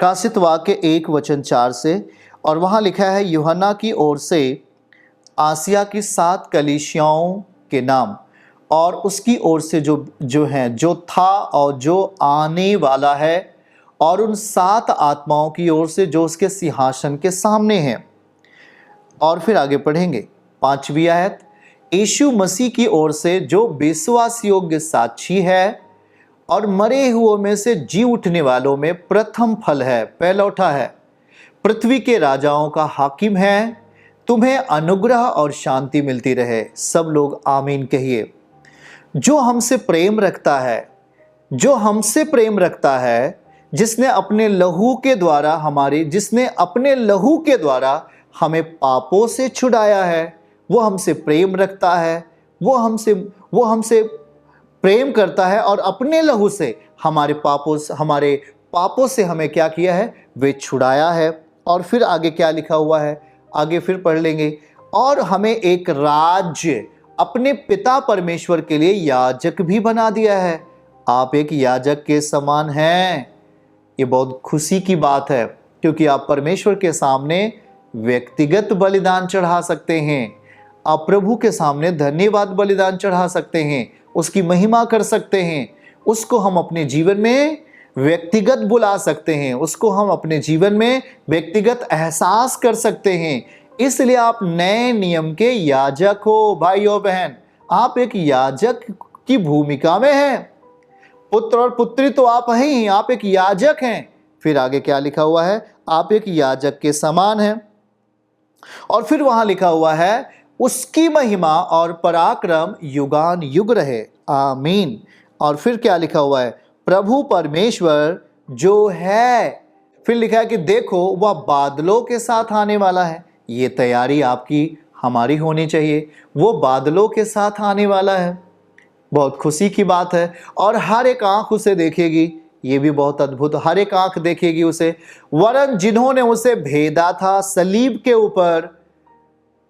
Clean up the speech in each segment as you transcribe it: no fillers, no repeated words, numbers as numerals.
प्रकाशित वाक्य 1:4 से, और वहाँ लिखा है, यूहन्ना की ओर से आसिया की 7 कलीसियाओं के नाम, और उसकी ओर से जो था और जो आने वाला है, और उन 7 आत्माओं की ओर से जो उसके सिंहासन के सामने हैं। और फिर आगे पढ़ेंगे 5वीं आयत, यीशु मसीह की ओर से जो विश्वास योग्य साक्षी है और मरे हुओं में से जी उठने वालों में प्रथम फल है, पहलौठा है, पृथ्वी के राजाओं का हाकिम है, तुम्हें अनुग्रह और शांति मिलती रहे। सब लोग आमीन कहिए। जो हमसे प्रेम रखता है, जो हमसे प्रेम रखता है, जिसने अपने लहू के द्वारा हमें पापों से छुड़ाया है, वो हमसे प्रेम रखता है, वो हमसे प्रेम करता है, और अपने लहू से हमारे पापों से हमें क्या किया है, वे छुड़ाया है। और फिर आगे क्या लिखा हुआ है, आगे फिर पढ़ लेंगे, और हमें एक राज्य अपने पिता परमेश्वर के लिए याजक भी बना दिया है। आप एक याजक के समान हैं। ये बहुत खुशी की बात है, क्योंकि आप परमेश्वर के सामने व्यक्तिगत बलिदान चढ़ा सकते हैं। आप प्रभु के सामने धन्यवाद बलिदान चढ़ा सकते हैं, उसकी महिमा कर सकते हैं, उसको हम अपने जीवन में व्यक्तिगत बुला सकते हैं, उसको हम अपने जीवन में व्यक्तिगत एहसास कर सकते हैं। इसलिए आप नए नियम के याजक हो भाइयों बहन। आप एक याजक की भूमिका में हैं। पुत्र और पुत्री तो आप ही, आप एक याजक हैं। फिर आगे क्या लिखा हुआ है, आप एक याजक के समान हैं। और फिर वहां लिखा हुआ है, उसकी महिमा और पराक्रम युगान युग रहे, आमीन। और फिर क्या लिखा हुआ है, प्रभु परमेश्वर जो है, फिर लिखा है कि देखो वह बादलों के साथ आने वाला है। ये तैयारी आपकी हमारी होनी चाहिए। वो बादलों के साथ आने वाला है, बहुत खुशी की बात है। और हर एक आंख उसे देखेगी, ये भी बहुत अद्भुत, हर एक आंख देखेगी उसे। वरन जिन्होंने उसे भेदा था सलीब के ऊपर,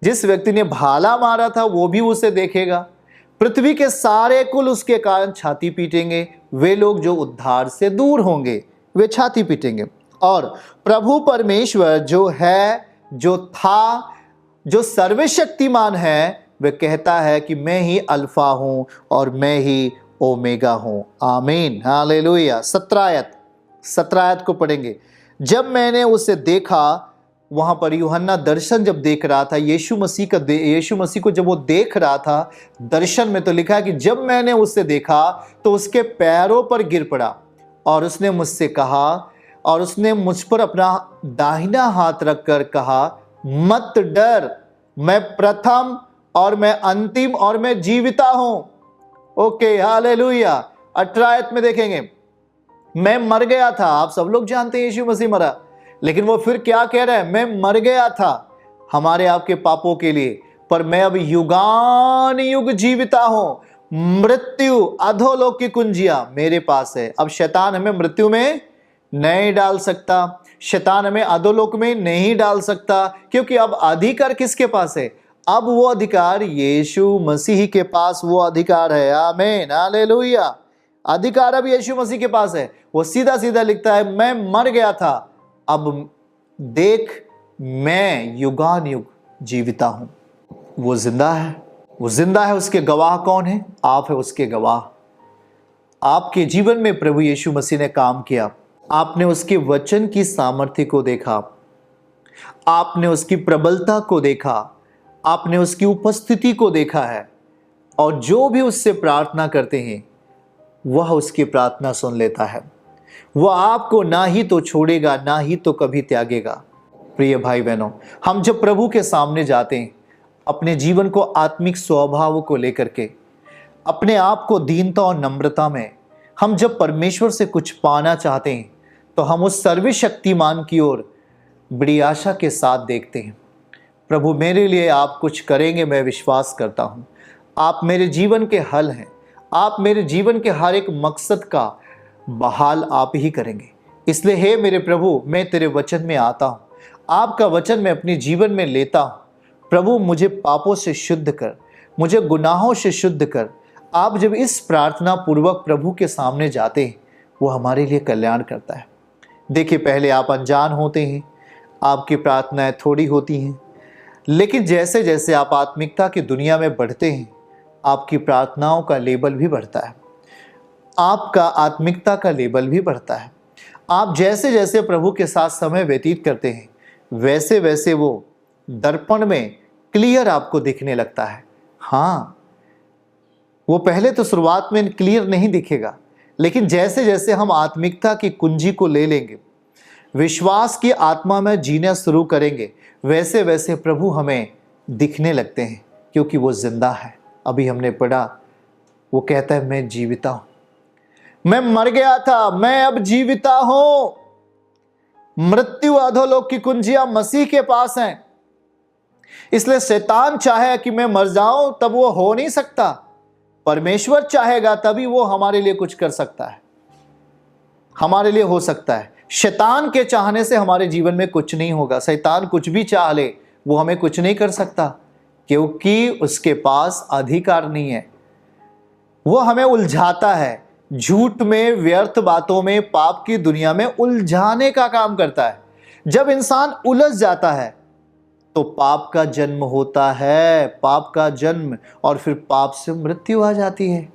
जिस व्यक्ति ने भाला मारा था, वो भी उसे देखेगा। पृथ्वी के सारे कुल उसके कारण छाती पीटेंगे। वे लोग जो उद्धार से दूर होंगे, वे छाती पीटेंगे। और प्रभु परमेश्वर जो है, जो था, जो सर्वशक्तिमान है, वह कहता है कि मैं ही अल्फा हूं और मैं ही ओमेगा हूं, आमीन, हालेलुया। 17 आयत को पढ़ेंगे। जब मैंने उसे देखा, वहां पर यूहन्ना दर्शन जब देख रहा था, यीशु मसीह को जब वो देख रहा था दर्शन में, तो लिखा है कि जब मैंने उसे देखा तो उसके पैरों पर गिर पड़ा, और उसने मुझसे कहा, और उसने मुझ पर अपना दाहिना हाथ रखकर कहा, मत डर, मैं प्रथम और मैं अंतिम और मैं जीविता हूं। Okay, hallelujah. 18 आयत में देखेंगे, मैं मर गया था। आप सब लोग जानते हैं यीशु मसीह मरा, लेकिन वो फिर क्या कह रहा है, मैं मर गया था हमारे आपके पापों के लिए, पर मैं अब युगान युग जीविता हूं। मृत्यु अधोलोक की कुंजियां मेरे पास है। अब शैतान हमें मृत्यु में नहीं डाल सकता, शैतान हमें अधोलोक में नहीं डाल सकता, क्योंकि अब अधिकार किसके पास है, अब वो अधिकार यीशु मसीह के पास वो अधिकार है, आमीन, हालेलुया। अधिकार अब यीशु मसीह के पास है। वो सीधा सीधा लिखता है, मैं मर गया था, अब देख मैं युगान युग जीविता हूं। वो जिंदा है, वो जिंदा है। उसके गवाह कौन है, आप है उसके गवाह। आपके जीवन में प्रभु यीशु मसीह ने काम किया। आपने उसके वचन की सामर्थ्य को देखा, आपने उसकी प्रबलता को देखा, आपने उसकी उपस्थिति को देखा है, और जो भी उससे प्रार्थना करते हैं वह उसकी प्रार्थना सुन लेता है। वह आपको ना ही तो छोड़ेगा, ना ही तो कभी त्यागेगा। प्रिय भाई बहनों, हम जब प्रभु के सामने जाते हैं, अपने जीवन को आत्मिक स्वभाव को लेकर के, अपने आप को दीनता और नम्रता में, हम जब परमेश्वर से कुछ पाना चाहते हैं, तो हम उस सर्वशक्तिमान की ओर बड़ी आशा के साथ देखते हैं। प्रभु मेरे लिए आप कुछ करेंगे, मैं विश्वास करता हूँ। आप मेरे जीवन के हल हैं, आप मेरे जीवन के हर एक मकसद का बहाल आप ही करेंगे। इसलिए हे मेरे प्रभु, मैं तेरे वचन में आता हूँ, आपका वचन मैं अपने जीवन में लेता हूँ। प्रभु मुझे पापों से शुद्ध कर, मुझे गुनाहों से शुद्ध कर। आप जब इस प्रार्थना पूर्वक प्रभु के सामने जाते हैं, वो हमारे लिए कल्याण करता है। देखिए, पहले आप अनजान होते हैं, आपकी प्रार्थनाएं थोड़ी होती हैं, लेकिन जैसे जैसे आप आत्मिकता की दुनिया में बढ़ते हैं, आपकी प्रार्थनाओं का लेवल भी बढ़ता है, आपका आत्मिकता का लेवल भी बढ़ता है। आप जैसे जैसे प्रभु के साथ समय व्यतीत करते हैं, वैसे वैसे वो दर्पण में क्लियर आपको दिखने लगता है। हाँ, वो पहले तो शुरुआत में क्लियर नहीं दिखेगा, लेकिन जैसे जैसे हम आत्मिकता की कुंजी को ले लेंगे, विश्वास की आत्मा में जीना शुरू करेंगे, वैसे वैसे प्रभु हमें दिखने लगते हैं, क्योंकि वो जिंदा है। अभी हमने पढ़ा, वो कहता है मैं जीविता हूं, मैं मर गया था, मैं अब जीविता हूं। मृत्यु अधोलोक की कुंजियां मसीह के पास हैं, इसलिए शैतान चाहे कि मैं मर जाऊं, तब वो हो नहीं सकता। परमेश्वर चाहेगा तभी वो हमारे लिए कुछ कर सकता है, हमारे लिए हो सकता है। शैतान के चाहने से हमारे जीवन में कुछ नहीं होगा। शैतान कुछ भी चाह ले, वो हमें कुछ नहीं कर सकता, क्योंकि उसके पास अधिकार नहीं है। वो हमें उलझाता है, झूठ में, व्यर्थ बातों में, पाप की दुनिया में उलझाने का काम करता है। जब इंसान उलझ जाता है तो पाप का जन्म होता है, पाप का जन्म, और फिर पाप से मृत्यु आ जाती है।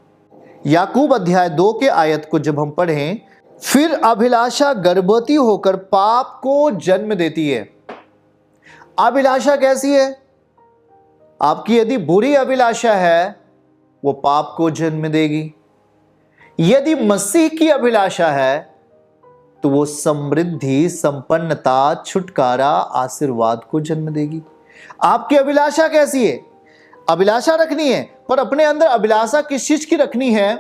याकूब अध्याय 2 के आयत को जब हम पढ़ें, फिर अभिलाषा गर्भवती होकर पाप को जन्म देती है। अभिलाषा कैसी है? आपकी यदि बुरी अभिलाषा है, वो पाप को जन्म देगी। यदि मसीह की अभिलाषा है, तो वो समृद्धि, संपन्नता, छुटकारा, आशीर्वाद को जन्म देगी। आपकी अभिलाषा कैसी है? अभिलाषा रखनी है, पर अपने अंदर अभिलाषा किस चीज की रखनी है,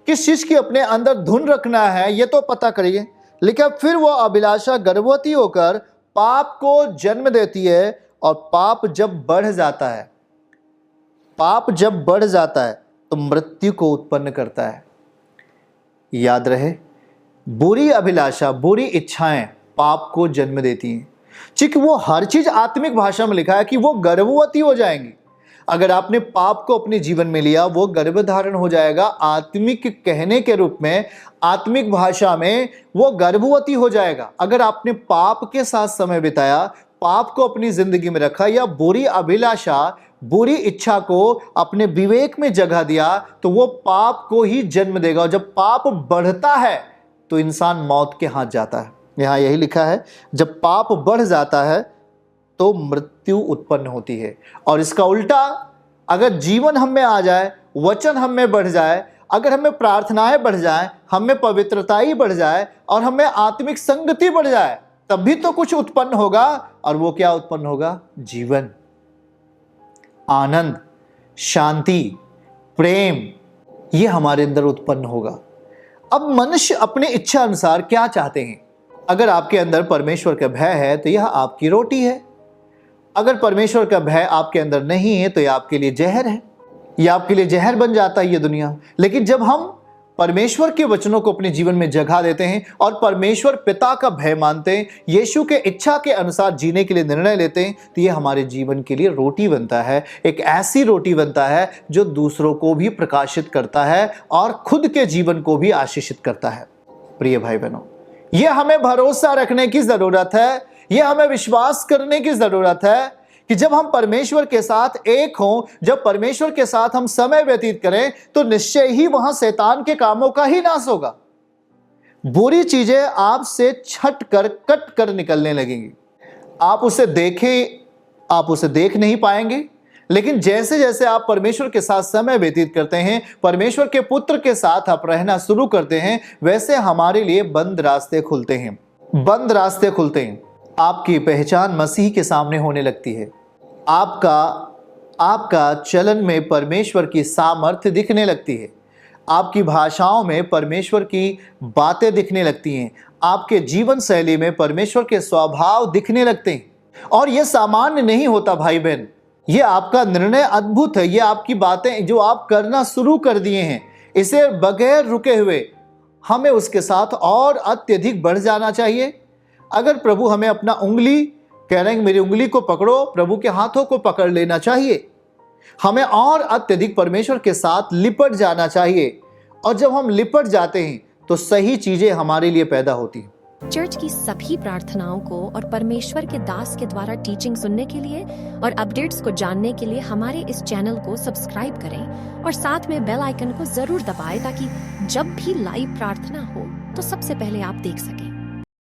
किस चीज की अपने अंदर धुन रखना है, ये तो पता करिए। लेकिन फिर वो अभिलाषा गर्भवती होकर पाप को जन्म देती है, और पाप जब बढ़ जाता है, पाप जब बढ़ जाता है तो मृत्यु को उत्पन्न करता है। याद रहे, बुरी अभिलाषा, बुरी इच्छाएं पाप को जन्म देती हैं। क्योंकि वो हर चीज आत्मिक भाषा में लिखा है कि वो गर्भवती हो जाएंगी। अगर आपने पाप को अपने जीवन में लिया, वो गर्भधारण हो जाएगा। आत्मिक कहने के रूप में, आत्मिक भाषा में वो गर्भवती हो जाएगा। अगर आपने पाप के साथ समय बिताया, पाप को अपनी जिंदगी में रखा, या बुरी अभिलाषा, बुरी इच्छा को अपने विवेक में जगह दिया, तो वो पाप को ही जन्म देगा। और जब पाप बढ़ता है तो इंसान मौत के हाथ जाता है। यहां यही लिखा है, जब पाप बढ़ जाता है तो मृत्यु उत्पन्न होती है। और इसका उल्टा, अगर जीवन हम में आ जाए, वचन हम में बढ़ जाए, अगर हमें प्रार्थनाएं बढ़ जाए, हमें पवित्रता बढ़ जाए, और हमें आत्मिक संगति बढ़ जाए, तब भी तो कुछ उत्पन्न होगा। और वो क्या उत्पन्न होगा? जीवन, आनंद, शांति, प्रेम, ये हमारे अंदर उत्पन्न होगा। अब मनुष्य अपने इच्छा अनुसार क्या चाहते हैं? अगर आपके अंदर परमेश्वर का भय है तो यह आपकी रोटी है। अगर परमेश्वर का भय आपके अंदर नहीं है तो यह आपके लिए जहर है। यह आपके लिए जहर बन जाता है ये दुनिया। लेकिन जब हम परमेश्वर के वचनों को अपने जीवन में जगह देते हैं और परमेश्वर पिता का भय मानते हैं, यीशु के इच्छा के अनुसार जीने के लिए निर्णय लेते हैं, तो ये हमारे जीवन के लिए रोटी बनता है। एक ऐसी रोटी बनता है जो दूसरों को भी प्रकाशित करता है और खुद के जीवन को भी आशीषित करता है। प्रिय भाई बहनों, ये हमें भरोसा रखने की जरूरत है, ये हमें विश्वास करने की जरूरत है कि जब हम परमेश्वर के साथ एक हों, जब परमेश्वर के साथ हम समय व्यतीत करें, तो निश्चय ही वहां शैतान के कामों का ही नाश होगा। बुरी चीजें आपसे छट कर, कट कर निकलने लगेंगी। आप उसे देख नहीं पाएंगे। लेकिन जैसे जैसे आप परमेश्वर के साथ समय व्यतीत करते हैं, परमेश्वर के पुत्र के साथ आप रहना शुरू करते हैं, वैसे हमारे लिए बंद रास्ते खुलते हैं, बंद रास्ते खुलते हैं। आपकी पहचान मसीह के सामने होने लगती है। आपका चलन में परमेश्वर की सामर्थ्य दिखने लगती है। आपकी भाषाओं में परमेश्वर की बातें दिखने लगती हैं। आपके जीवन शैली में परमेश्वर के स्वभाव दिखने लगते हैं। और यह सामान्य नहीं होता भाई बहन, यह आपका निर्णय अद्भुत है। यह आपकी बातें जो आप करना शुरू कर दिए हैं, इसे बगैर रुके हुए हमें उसके साथ और अत्यधिक बढ़ जाना चाहिए। अगर प्रभु हमें अपना उंगली कह रहे हैं, मेरी उंगली को पकड़ो, प्रभु के हाथों को पकड़ लेना चाहिए। हमें और अत्यधिक परमेश्वर के साथ लिपट जाना चाहिए। और जब हम लिपट जाते हैं तो सही चीजें हमारे लिए पैदा होती हैं। चर्च की सभी प्रार्थनाओं को और परमेश्वर के दास के द्वारा टीचिंग सुनने के लिए और अपडेट्स को जानने के लिए हमारे इस चैनल को सब्सक्राइब करें और साथ में बेल आइकन को जरूर दबाएं ताकि जब भी लाइव प्रार्थना हो तो सबसे पहले आप देख सकें।